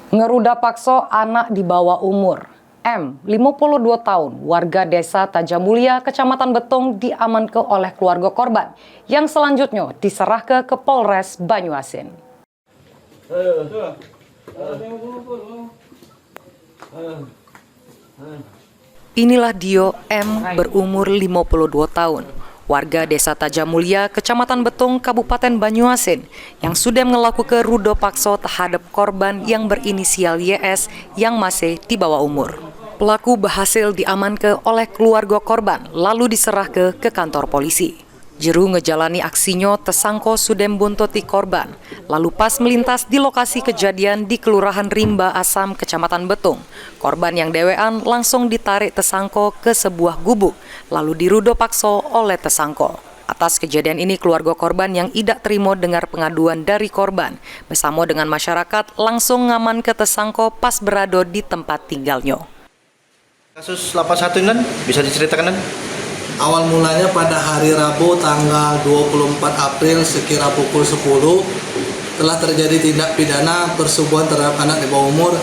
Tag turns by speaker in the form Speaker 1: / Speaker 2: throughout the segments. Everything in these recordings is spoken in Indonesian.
Speaker 1: Ngeruda pakso anak di bawah umur. M, 52 tahun, warga desa Tajamulya, Kecamatan Betong diamankan oleh keluarga korban yang selanjutnya diserahkan ke Polres Banyuasin. Inilah Dio M, berumur 52 tahun. Warga desa Tajamulya, Kecamatan Betong, Kabupaten Banyuasin, yang sudah melakukan rudo pakso terhadap korban yang berinisial YS yang masih di bawah umur. Pelaku berhasil diamankan oleh keluarga korban, lalu diserahkan ke kantor polisi. Jeru ngejalani aksinya tersangko sudah buntuti korban, lalu pas melintas di lokasi kejadian di Kelurahan Rimba Asam, Kecamatan Betong. Korban yang dewean langsung ditarik tersangko ke sebuah gubuk, lalu dirudo pakso oleh tersangko. Atas kejadian ini, keluarga korban yang tidak terima dengar pengaduan dari korban, bersama dengan masyarakat langsung ngaman ke tersangko pas berada di tempat tinggalnya.
Speaker 2: Kasus 81 kan bisa diceritakan kan?
Speaker 3: Awal mulanya pada hari Rabu tanggal 24 April sekira pukul 10 telah terjadi tindak pidana persetubuhan terhadap anak di bawah umur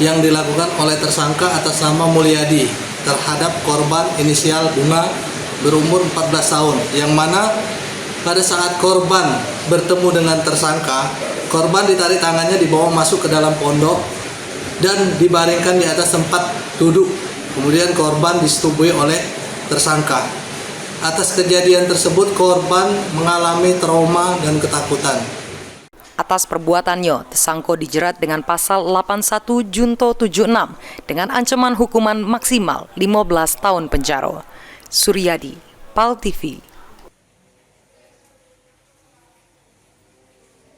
Speaker 3: yang dilakukan oleh tersangka atas nama Mulyadi terhadap korban inisial Bunga berumur 14 tahun, yang mana pada saat korban bertemu dengan tersangka, korban ditarik tangannya dibawa masuk ke dalam pondok dan dibaringkan di atas tempat duduk. Kemudian korban disetubui oleh tersangka. Atas kejadian tersebut, korban mengalami trauma dan ketakutan.
Speaker 1: Atas perbuatannya, tersangka dijerat dengan pasal 81 Junto 76 dengan ancaman hukuman maksimal 15 tahun penjara. Suryadi, PAL TV.